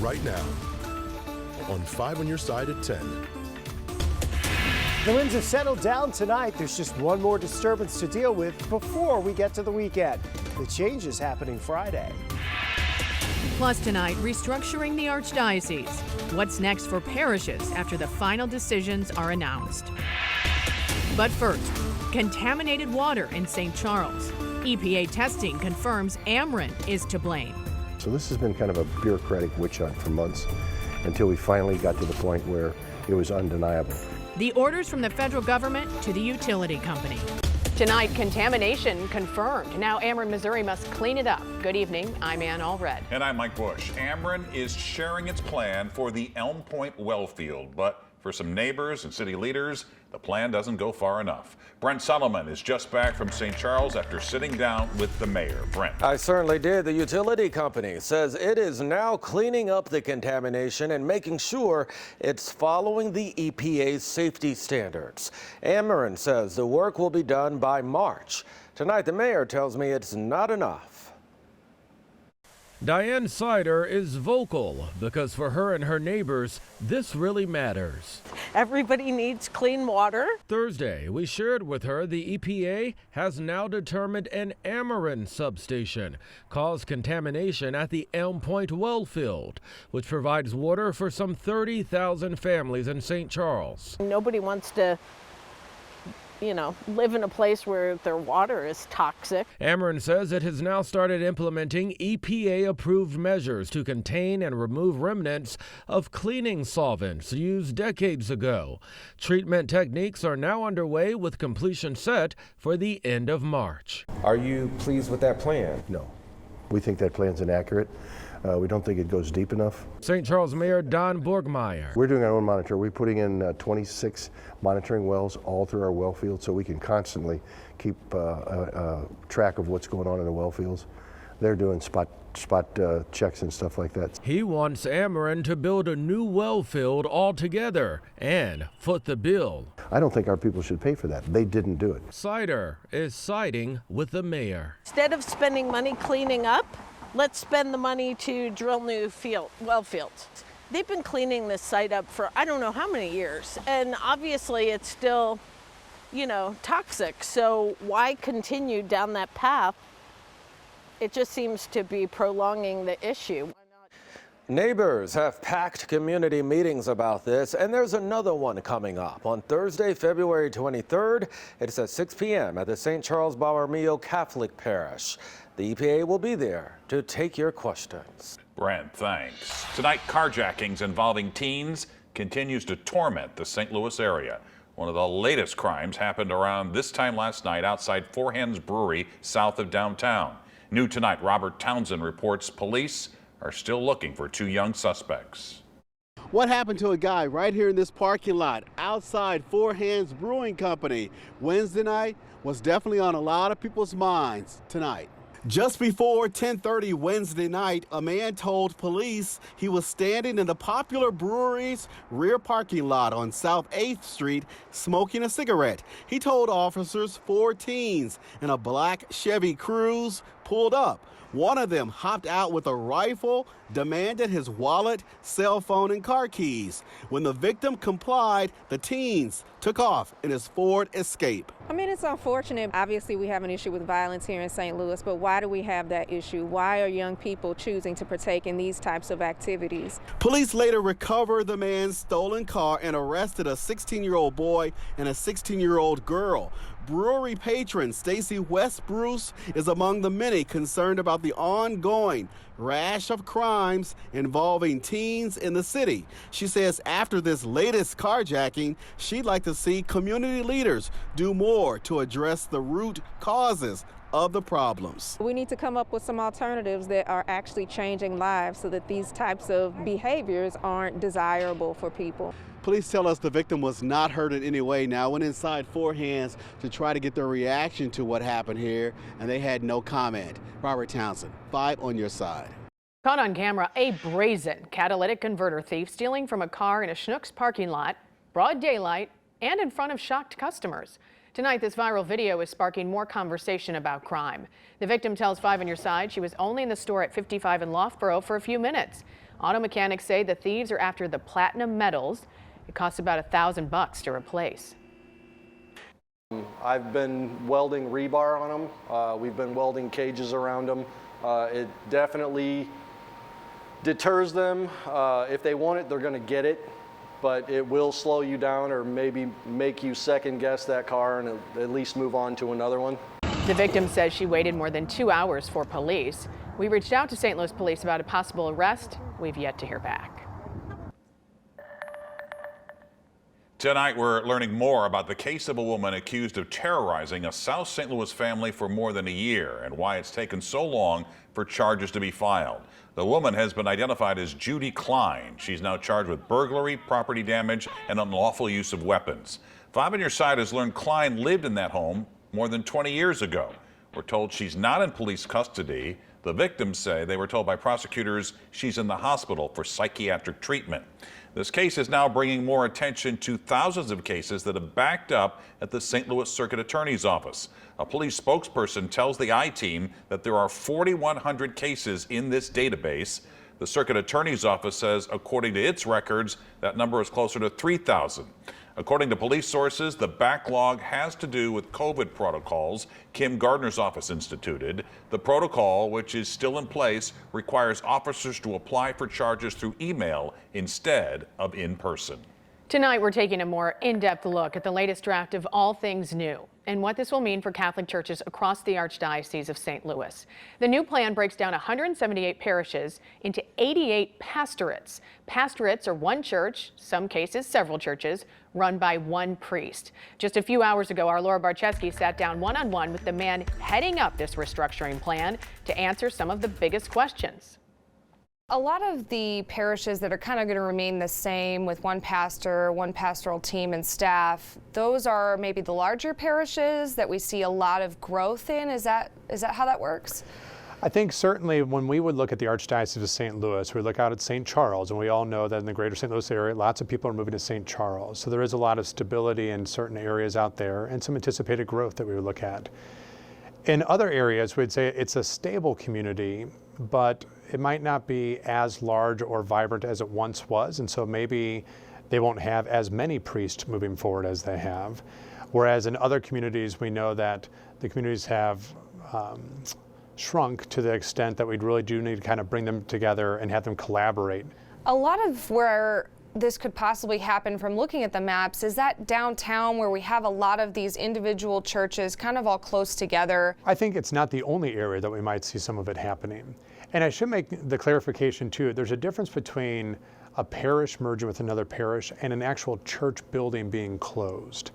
right now on 5 on Your Side at 10. The winds have settled down tonight. There's just one more disturbance to deal with before we get to the weekend. The change is happening Friday. Plus tonight, restructuring the Archdiocese. What's next for parishes after the final decisions are announced? But first, contaminated water in St. Charles. EPA testing confirms Ameren is to blame. So this has been kind of a bureaucratic witch hunt for months until we finally got to the point where it was undeniable. The orders from the federal government to the utility company. Tonight, contamination confirmed. Now Ameren, Missouri must clean it up. Good evening, I'm Ann Allred. And I'm Mike Bush. Ameren is sharing its plan for the Elm Point well field, but for some neighbors and city leaders, the plan doesn't go far enough. Brent Solomon is just back from St. Charles after sitting down with the mayor. Brent. I certainly did. The utility company says it is now cleaning up the contamination and making sure it's following the EPA's safety standards. Ameren says the work will be done by March. Tonight, the mayor tells me it's not enough. Diane Sider is vocal because for her and her neighbors, this really matters. Everybody needs clean water. Thursday, we shared with her the EPA has now determined an Ameren substation caused contamination at the Elm Point well field, which provides water for some 30,000 families in St. Charles. Nobody wants to live in a place where their water is toxic. Ameren says it has now started implementing EPA-approved measures to contain and remove remnants of cleaning solvents used decades ago. Treatment techniques are now underway with completion set for the end of March. Are you pleased with that plan? No, we think that plan's inaccurate. We don't think it goes deep enough. St. Charles Mayor Don Borgmeyer. We're doing our own monitor. We're putting in 26 monitoring wells all through our well field so we can constantly keep track of what's going on in the well fields. They're doing spot checks and stuff like that. He wants Ameren to build a new well field altogether and foot the bill. I don't think our people should pay for that. They didn't do it. Sider is siding with the mayor. Instead of spending money cleaning up, let's spend the money to drill new well fields. They've been cleaning this site up for I don't know how many years, and obviously it's still, toxic. So why continue down that path? It just seems to be prolonging the issue. Neighbors have packed community meetings about this, and there's another one coming up on Thursday, February 23rd. It's at 6 p.m. at the St. Charles Borromeo Catholic Parish. The EPA will be there to take your questions. Brent, thanks. Tonight, carjackings involving teens continues to torment the St. Louis area. One of the latest crimes happened around this time last night outside Four Hens Brewery south of downtown. New tonight, Robert Townsend reports police are still looking for 2 young suspects. What happened to a guy right here in this parking lot outside Four Hands Brewing Company Wednesday night was definitely on a lot of people's minds tonight. Just before 10:30 Wednesday night, a man told police he was standing in the popular brewery's rear parking lot on South 8th Street smoking a cigarette. He told officers 4 teens in a black Chevy Cruze pulled up. One of them hopped out with a rifle, demanded his wallet, cell phone, and car keys. When the victim complied, the teens took off in his Ford Escape. I mean, it's unfortunate. Obviously, we have an issue with violence here in St. Louis, but why do we have that issue? Why are young people choosing to partake in these types of activities? Police later recovered the man's stolen car and arrested a 16-year-old boy and a 16-year-old girl. Brewery patron Stacy West Bruce is among the many concerned about the ongoing rash of crimes involving teens in the city. She says after this latest carjacking, she'd like to see community leaders do more to address the root causes of the problems. We need to come up with some alternatives that are actually changing lives so that these types of behaviors aren't desirable for people. Police tell us the victim was not hurt in any way. Now went inside Four Hands to try to get their reaction to what happened here, and they had no comment. Robert Townsend, 5 on Your Side. Caught on camera, a brazen catalytic converter thief stealing from a car in a Schnucks parking lot, broad daylight, and in front of shocked customers. Tonight, this viral video is sparking more conversation about crime. The victim tells 5 on Your Side she was only in the store at 55 in Loughborough for a few minutes. Auto mechanics say the thieves are after the platinum medals. It costs about $1,000 to replace. I've been welding rebar on them. We've been welding cages around them. It definitely deters them. If they want it, they're going to get it, but it will slow you down or maybe make you second guess that car and at least move on to another one. The victim says she waited more than 2 hours for police. We reached out to St. Louis police about a possible arrest. We've yet to hear back. Tonight, we're learning more about the case of a woman accused of terrorizing a South St. Louis family for more than a year and why it's taken so long for charges to be filed. The woman has been identified as Judy Klein. She's now charged with burglary, property damage, and unlawful use of weapons. 5 on Your Side has learned Klein lived in that home more than 20 years ago. We're told she's not in police custody. The victims say they were told by prosecutors she's in the hospital for psychiatric treatment. This case is now bringing more attention to thousands of cases that have backed up at the St. Louis Circuit Attorney's Office. A police spokesperson tells the I-Team that there are 4,100 cases in this database. The Circuit Attorney's Office says, according to its records, that number is closer to 3,000. According to police sources, the backlog has to do with COVID protocols Kim Gardner's office instituted. The protocol, which is still in place, requires officers to apply for charges through email instead of in person. Tonight, we're taking a more in-depth look at the latest draft of All Things New and what this will mean for Catholic churches across the Archdiocese of St. Louis. The new plan breaks down 178 parishes into 88 pastorates. Pastorates are one church, some cases several churches, run by one priest. Just a few hours ago, our Laura Barczewski sat down one-on-one with the man heading up this restructuring plan to answer some of the biggest questions. A lot of the parishes that are kind of going to remain the same with one pastor, one pastoral team and staff, those are maybe the larger parishes that we see a lot of growth in. Is that how that works? I think certainly when we would look at the Archdiocese of St. Louis, we look out at St. Charles, and we all know that in the greater St. Louis area, lots of people are moving to St. Charles. So there is a lot of stability in certain areas out there and some anticipated growth that we would look at. In other areas, we'd say it's a stable community, but it might not be as large or vibrant as it once was, and so maybe they won't have as many priests moving forward as they have. Whereas in other communities, we know that the communities have shrunk to the extent that we really do need to kind of bring them together and have them collaborate. A lot of where this could possibly happen from looking at the maps is that downtown where we have a lot of these individual churches kind of all close together. I think it's not the only area that we might see some of it happening. And I should make the clarification too, there's a difference between a parish merging with another parish and an actual church building being closed.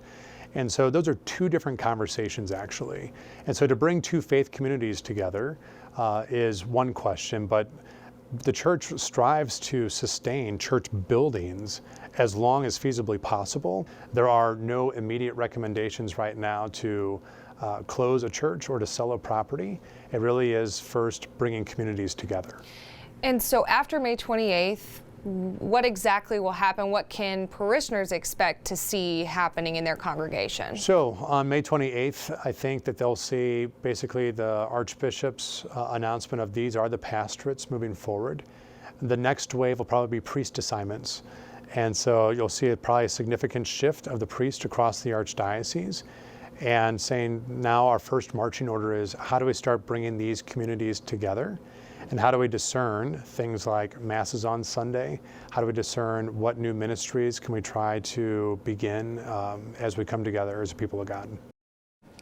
And so those are two different conversations actually. And so to bring two faith communities together is one question, but the church strives to sustain church buildings as long as feasibly possible. There are no immediate recommendations right now to close a church or to sell a property. It really is first bringing communities together. And so after May 28th, what exactly will happen? What can parishioners expect to see happening in their congregation? So on May 28th, I think that they'll see basically the Archbishop's announcement of these are the pastorates moving forward. The next wave will probably be priest assignments. And so you'll see probably a significant shift of the priest across the Archdiocese and saying now our first marching order is how do we start bringing these communities together? And how do we discern things like masses on Sunday? How do we discern what new ministries can we try to begin as we come together as a people of God?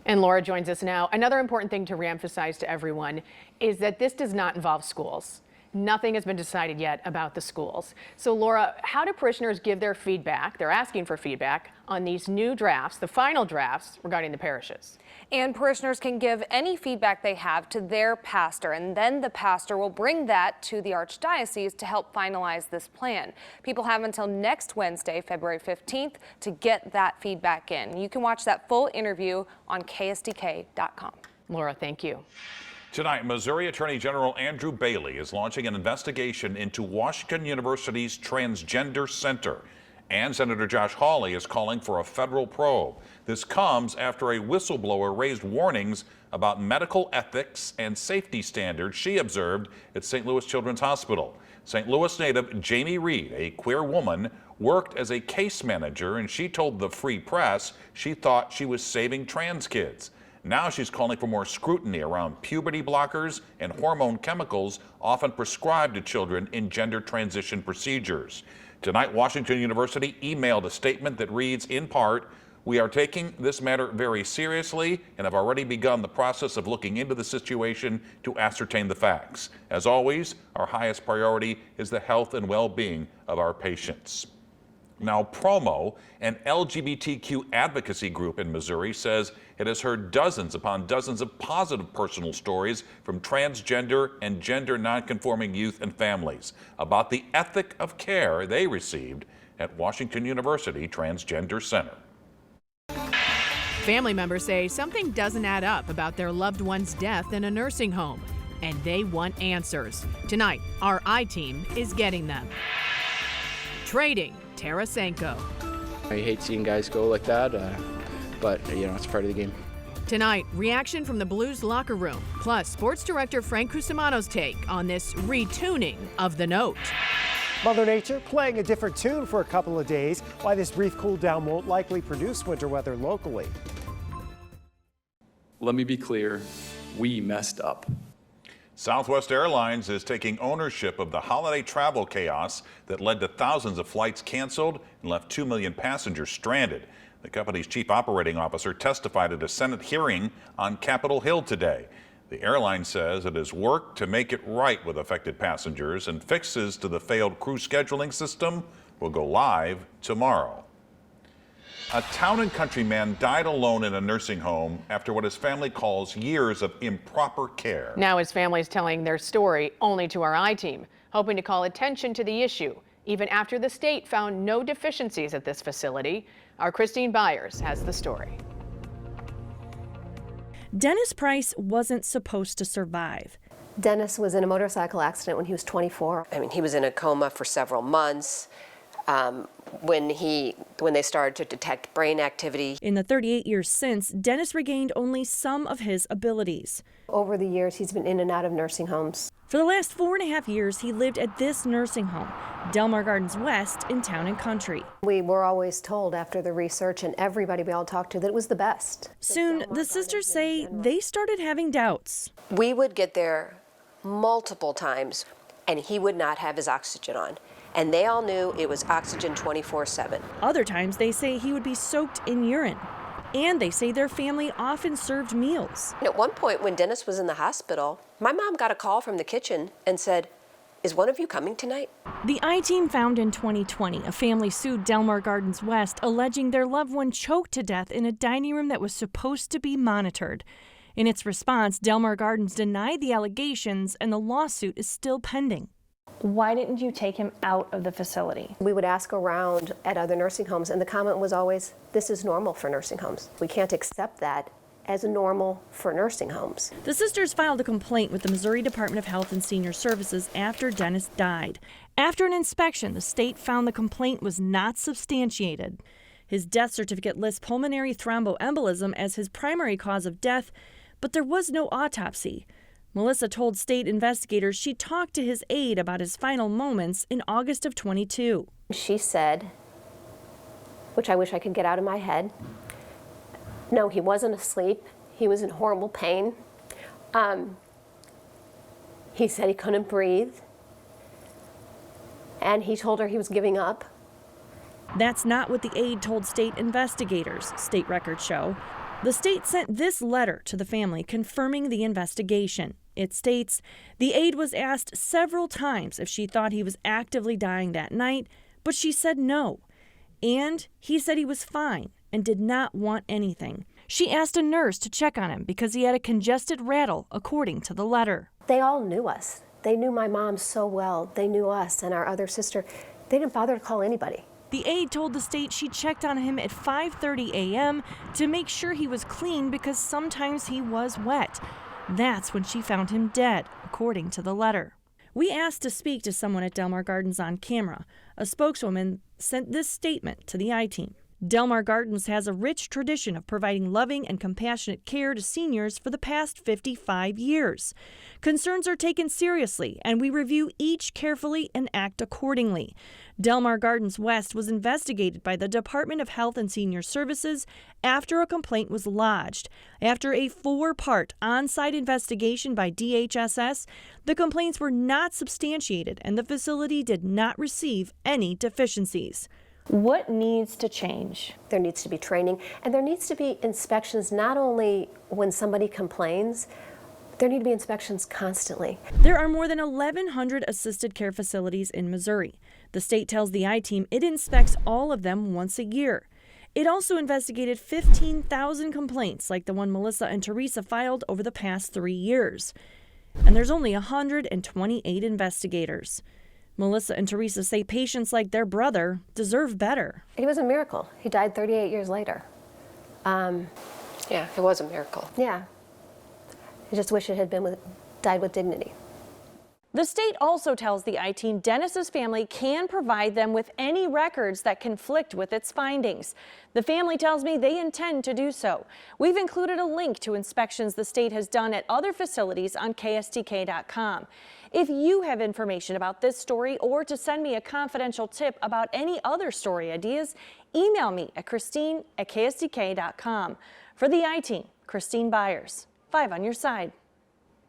And Laura joins us now. Another important thing to reemphasize to everyone is that this does not involve schools. Nothing has been decided yet about the schools. So Laura, how do parishioners give their feedback? They're asking for feedback on these new drafts, the final drafts regarding the parishes. And parishioners can give any feedback they have to their pastor, and then the pastor will bring that to the Archdiocese to help finalize this plan. People have until next Wednesday, February 15th, to get that feedback in. You can watch that full interview on ksdk.com. Laura, thank you. Tonight, Missouri Attorney General Andrew Bailey is launching an investigation into Washington University's Transgender Center. And Senator Josh Hawley is calling for a federal probe. This comes after a whistleblower raised warnings about medical ethics and safety standards she observed at St. Louis Children's Hospital. St. Louis native Jamie Reed, a queer woman, worked as a case manager, and she told the Free Press she thought she was saving trans kids. Now she's calling for more scrutiny around puberty blockers and hormone chemicals often prescribed to children in gender transition procedures. Tonight, Washington University emailed a statement that reads, in part, "We are taking this matter very seriously and have already begun the process of looking into the situation to ascertain the facts. As always, our highest priority is the health and well-being of our patients." Now, Promo, an LGBTQ advocacy group in Missouri, says it has heard dozens upon dozens of positive personal stories from transgender and gender nonconforming youth and families about the ethic of care they received at Washington University Transgender Center. Family members say something doesn't add up about their loved one's death in a nursing home, and they want answers. Tonight, our I-Team is getting them. Trading Tarasenko. I hate seeing guys go like that, but it's part of the game. Tonight, reaction from the Blues locker room, plus sports director Frank Cusimano's take on this retuning of the note. Mother Nature playing a different tune for a couple of days. Why this brief cool down won't likely produce winter weather locally. Let me be clear, we messed up. Southwest Airlines is taking ownership of the holiday travel chaos that led to thousands of flights canceled and left 2 million passengers stranded. The company's chief operating officer testified at a Senate hearing on Capitol Hill today. The airline says it has worked to make it right with affected passengers, and fixes to the failed crew scheduling system will go live tomorrow. A town and country man died alone in a nursing home after what his family calls years of improper care. Now his family is telling their story only to our I-Team, hoping to call attention to the issue, even after the state found no deficiencies at this facility. Our Christine Byers has the story. Dennis Price wasn't supposed to survive. Dennis was in a motorcycle accident when he was 24. I mean, he was in a coma for several months. When they started to detect brain activity. In the 38 years since, Dennis regained only some of his abilities. Over the years, he's been in and out of nursing homes. For the last 4.5 years, he lived at this nursing home, Delmar Gardens West in Town and Country. We were always told after the research and everybody we all talked to that it was the best. Soon, the sisters say they started having doubts. We would get there multiple times and he would not have his oxygen on. And they all knew it was oxygen 24/7. Other times they say he would be soaked in urine. And they say their family often served meals. At one point when Dennis was in the hospital, my mom got a call from the kitchen and said, "Is one of you coming tonight?" The I-Team found in 2020 a family sued Delmar Gardens West, alleging their loved one choked to death in a dining room that was supposed to be monitored. In its response, Delmar Gardens denied the allegations, and the lawsuit is still pending. Why didn't you take him out of the facility? We would ask around at other nursing homes, and the comment was always, "This is normal for nursing homes. We can't accept that as normal for nursing homes." The sisters filed a complaint with the Missouri Department of Health and Senior Services after Dennis died. After an inspection, the state found the complaint was not substantiated. His death certificate lists pulmonary thromboembolism as his primary cause of death, but there was no autopsy. Melissa told state investigators she talked to his aide about his final moments in August of 22. She said, which I wish I could get out of my head, no, he wasn't asleep. He was in horrible pain. He said he couldn't breathe. And he told her he was giving up. That's not what the aide told state investigators, state records show. The state sent this letter to the family confirming the investigation. It states, the aide was asked several times if she thought he was actively dying that night, but she said no. And he said he was fine and did not want anything. She asked a nurse to check on him because he had a congested rattle, according to the letter. They all knew us. They knew my mom so well. They knew us and our other sister. They didn't bother to call anybody. The aide told the state she checked on him at 5:30 a.m. to make sure he was clean because sometimes he was wet. That's when she found him dead, according to the letter. We asked to speak to someone at Del Mar Gardens on camera. A spokeswoman sent this statement to the I-Team. Del Mar Gardens has a rich tradition of providing loving and compassionate care to seniors for the past 55 years. Concerns are taken seriously, and we review each carefully and act accordingly. Del Mar Gardens West was investigated by the Department of Health and Senior Services after a complaint was lodged. After a 4-part on-site investigation by DHSS, the complaints were not substantiated and the facility did not receive any deficiencies. What needs to change? There needs to be training, and there needs to be inspections not only when somebody complains, there need to be inspections constantly. There are more than 1,100 assisted care facilities in Missouri. The state tells the I-Team it inspects all of them once a year. It also investigated 15,000 complaints like the one Melissa and Teresa filed over the past 3 years. And there's only 128 investigators. Melissa and Teresa say patients like their brother deserve better. It was a miracle. He died 38 years later. Yeah, it was a miracle. Yeah. I just wish it had been died with dignity. The state also tells the I-Team Dennis's family can provide them with any records that conflict with its findings. The family tells me they intend to do so. We've included a link to inspections the state has done at other facilities on KSTK.com. If you have information about this story or to send me a confidential tip about any other story ideas, email me at Christine@KSTK.com. For the I-Team, Christine Byers, 5 on your side.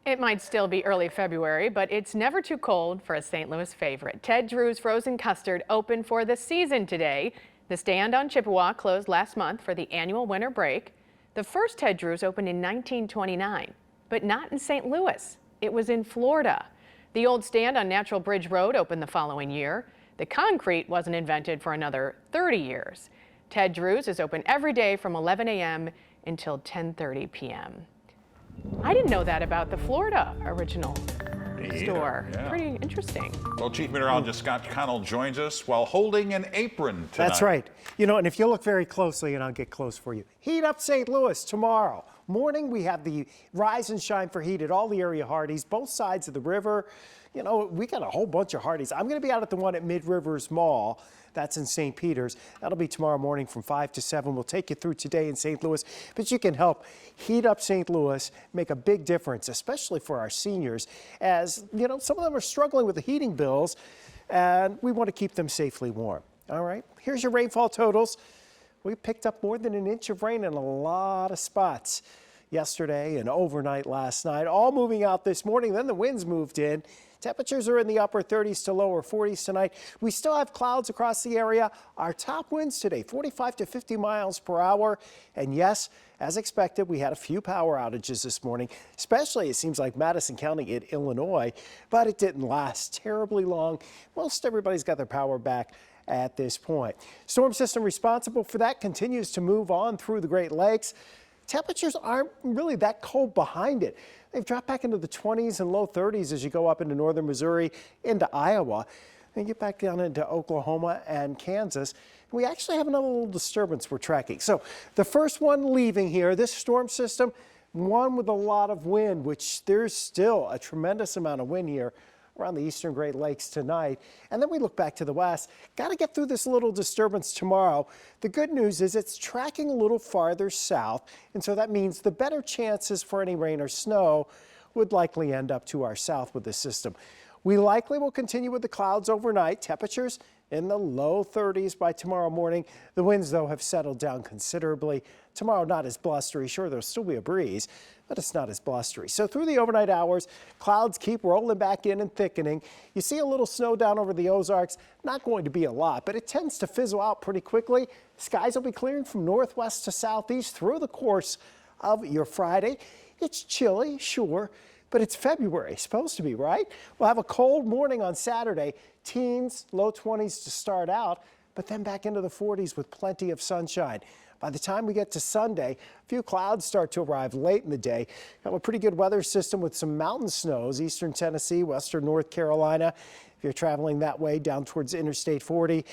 It might still be early February, but it's never too cold for a St. Louis favorite. Ted Drew's Frozen Custard opened for the season today. The stand on Chippewa closed last month for the annual winter break. The first Ted Drew's opened in 1929, but not in St. Louis. It was in Florida. The old stand on Natural Bridge Road opened the following year. The concrete wasn't invented for another 30 years. Ted Drew's is open every day from 11 a.m. until 10:30 p.m. I didn't know that about the Florida original store. Yeah. Pretty interesting. Well, Chief Meteorologist Scott Connell joins us while holding an apron tonight. That's right. You know, and if you look very closely, and I'll get close for you, heat up St. Louis tomorrow. Morning, we have the rise and shine for heat at all the area Hardee's, both sides of the river. You know, we got a whole bunch of Hardee's. I'm going to be out at the one at Mid Rivers Mall. That's in St. Peter's. That'll be tomorrow morning from 5 to 7. We'll take you through today in St. Louis. But you can help heat up St. Louis, make a big difference, especially for our seniors, as, you know, some of them are struggling with the heating bills, and we want to keep them safely warm. All right, here's your rainfall totals. We picked up more than an inch of rain in a lot of spots yesterday and overnight last night, all moving out this morning. Then the winds moved in. Temperatures are in the upper 30s to lower 40s tonight. We still have clouds across the area. Our top winds today, 45 to 50 miles per hour. And yes, as expected, we had a few power outages this morning, especially it seems like Madison County in Illinois, but it didn't last terribly long. Most everybody's got their power back at this point. Storm system responsible for that continues to move on through the Great Lakes. Temperatures aren't really that cold behind it. They've dropped back into the 20s and low 30s as you go up into northern Missouri, into Iowa, and get back down into Oklahoma and Kansas. We actually have another little disturbance we're tracking. So the first one leaving here, this storm system, one with a lot of wind, which there's still a tremendous amount of wind here around the eastern Great Lakes tonight. And then we look back to the west. Got to get through this little disturbance tomorrow. The good news is it's tracking a little farther south, and so that means the better chances for any rain or snow would likely end up to our south with this system. We likely will continue with the clouds overnight. Temperatures in the low 30s by tomorrow morning. The winds, though, have settled down considerably. Tomorrow, not as blustery. Sure, there'll still be a breeze, but it's not as blustery. So through the overnight hours, clouds keep rolling back in and thickening. You see a little snow down over the Ozarks. Not going to be a lot, but it tends to fizzle out pretty quickly. Skies will be clearing from northwest to southeast through the course of your Friday. It's chilly, sure, but it's February, supposed to be, right? We'll have a cold morning on Saturday. Teens, low 20s to start out, but then back into the 40s with plenty of sunshine. By the time we get to Sunday, a few clouds start to arrive late in the day. Have a pretty good weather system with some mountain snows, eastern Tennessee, western North Carolina. If you're traveling that way down towards Interstate 40,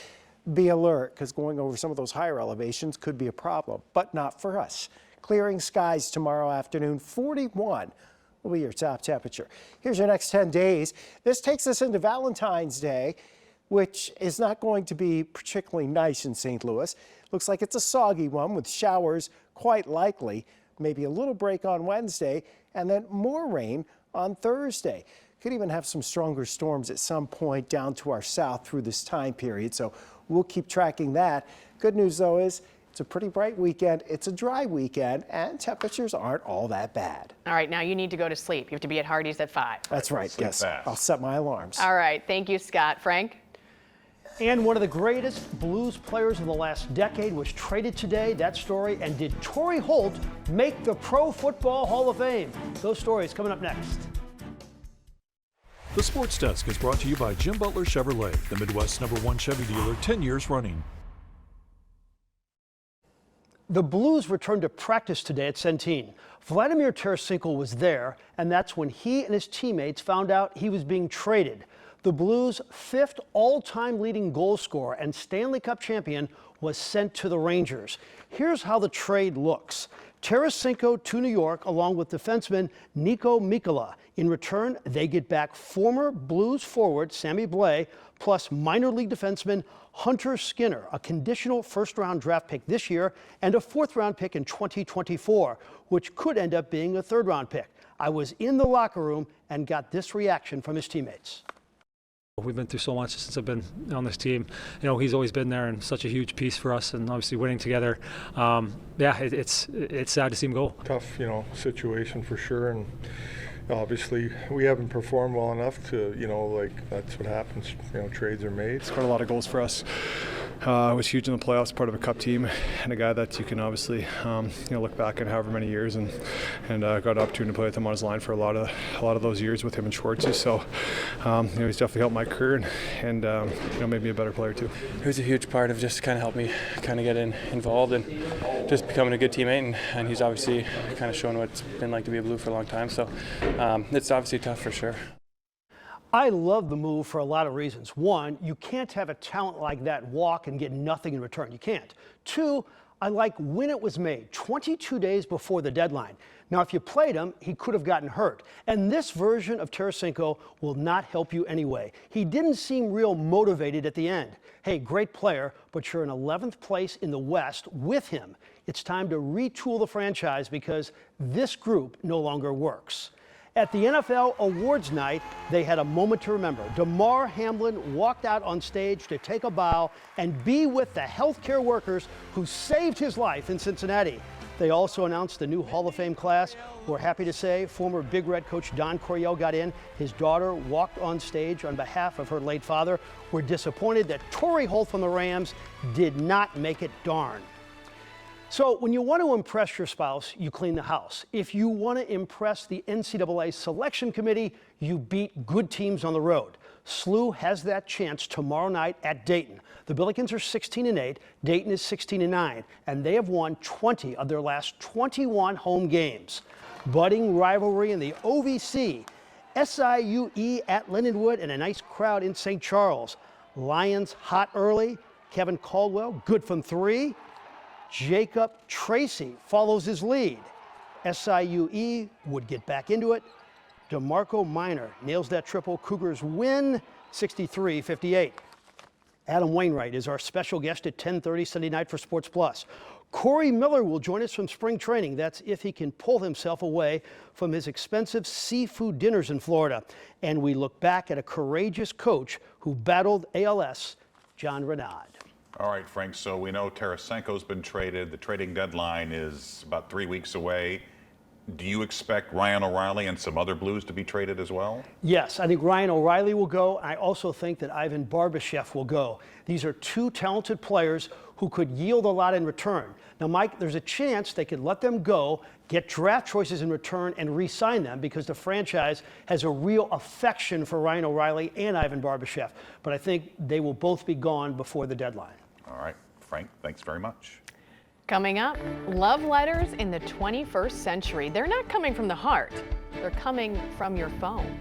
be alert, because going over some of those higher elevations could be a problem, but not for us. Clearing skies tomorrow afternoon, 41 will be your top temperature. Here's your next 10 days. This takes us into Valentine's Day, which is not going to be particularly nice in St. Louis. Looks like it's a soggy one with showers quite likely, maybe a little break on Wednesday, and then more rain on Thursday. Could even have some stronger storms at some point down to our south through this time period, so we'll keep tracking that. Good news, though, is it's a pretty bright weekend, it's a dry weekend, and temperatures aren't all that bad. All right, now you need to go to sleep. You have to be at Hardee's at 5. That's right, yes. Fast. I'll set my alarms. All right, thank you, Scott. Frank? And one of the greatest Blues players of the last decade was traded today. That story. And did Torrey Holt make the Pro Football Hall of Fame? Those stories coming up next. The Sports Desk is brought to you by Jim Butler Chevrolet, the Midwest's #1 Chevy dealer, 10 years running. The Blues returned to practice today at Centene. Vladimir Tarasenko was there, and that's when he and his teammates found out he was being traded. The Blues' 5th all-time leading goal scorer and Stanley Cup champion was sent to the Rangers. Here's how the trade looks. Tarasenko to New York along with defenseman Nico Mikkola. In return, they get back former Blues forward Sammy Blais plus minor league defenseman Hunter Skinner, a conditional first-round draft pick this year and a 4th-round pick in 2024, which could end up being a 3rd-round pick. I was in the locker room and got this reaction from his teammates. We've been through so much since I've been on this team. You know, he's always been there and such a huge piece for us, and obviously winning together. It's sad to see him go. Tough, situation for sure, and obviously we haven't performed well enough to, that's what happens. Trades are made. It's scored a lot of goals for us. It was huge in the playoffs, part of a cup team, and a guy that you can obviously, look back at however many years, and got an opportunity to play with him on his line for a lot of those years with him and Schwartzy. So, he's definitely helped my career and made me a better player too. It was a huge part of just kind of helped me kind of get involved and just becoming a good teammate, and he's obviously kind of shown what it's been like to be a Blue for a long time. So, it's obviously tough for sure. I love the move for a lot of reasons. One, you can't have a talent like that walk and get nothing in return. You can't. Two, I like when it was made, 22 days before the deadline. Now, if you played him, he could have gotten hurt. And this version of Tarasenko will not help you anyway. He didn't seem real motivated at the end. Hey, great player, but you're in 11th place in the West with him. It's time to retool the franchise because this group no longer works. At the NFL Awards night, they had a moment to remember. Damar Hamlin walked out on stage to take a bow and be with the healthcare workers who saved his life in Cincinnati. They also announced the new Hall of Fame class. We're happy to say former Big Red coach Don Coryell got in. His daughter walked on stage on behalf of her late father. We're disappointed that Torrey Holt from the Rams did not make it, darn. So when you want to impress your spouse, you clean the house. If you want to impress the NCAA selection committee, you beat good teams on the road. SLU has that chance tomorrow night at Dayton. The Billikens are 16-8, Dayton is 16-9, and they have won 20 of their last 21 home games. Budding rivalry in the OVC, SIUE at Lindenwood, and a nice crowd in St. Charles. Lions hot early, Kevin Caldwell good from 3. Jacob Tracy follows his lead. SIUE would get back into it. DeMarco Minor nails that triple. Cougars win 63-58. Adam Wainwright is our special guest at 10:30 Sunday night for Sports Plus. Corey Miller will join us from spring training. That's if he can pull himself away from his expensive seafood dinners in Florida. And we look back at a courageous coach who battled ALS, John Renaud. All right, Frank, so we know Tarasenko's been traded. The trading deadline is about 3 weeks away. Do you expect Ryan O'Reilly and some other Blues to be traded as well? Yes, I think Ryan O'Reilly will go. I also think that Ivan Barbashev will go. These are two talented players who could yield a lot in return. Now, Mike, there's a chance they could let them go, get draft choices in return, and re-sign them because the franchise has a real affection for Ryan O'Reilly and Ivan Barbashev. But I think they will both be gone before the deadline. All right, Frank, thanks very much. Coming up, love letters in the 21st century. They're not coming from the heart. They're coming from your phone.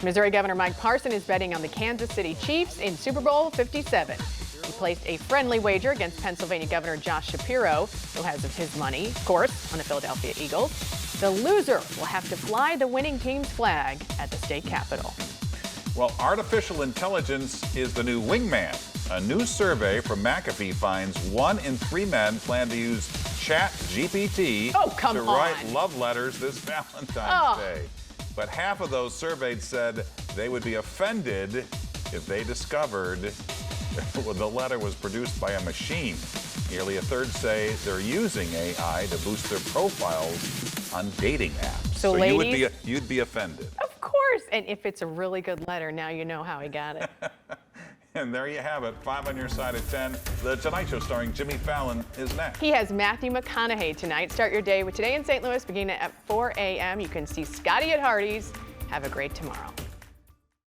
Missouri Governor Mike Parson is betting on the Kansas City Chiefs in Super Bowl 57. He placed a friendly wager against Pennsylvania Governor Josh Shapiro, who has his money, of course, on the Philadelphia Eagles. The loser will have to fly the winning team's flag at the state capitol. Well, artificial intelligence is the new wingman. A new survey from McAfee finds 1 in 3 men plan to use ChatGPT to write love letters this Valentine's Day. But half of those surveyed said they would be offended if they discovered the letter was produced by a machine. Nearly a third say they're using AI to boost their profiles on dating apps. So ladies, you'd be offended. Of course. And if it's a really good letter, now you know how he got it. And there you have it, 5 on your side at 10. The Tonight Show starring Jimmy Fallon is next. He has Matthew McConaughey tonight. Start your day with Today in St. Louis beginning at 4 a.m. You can see Scotty at Hardee's. Have a great tomorrow.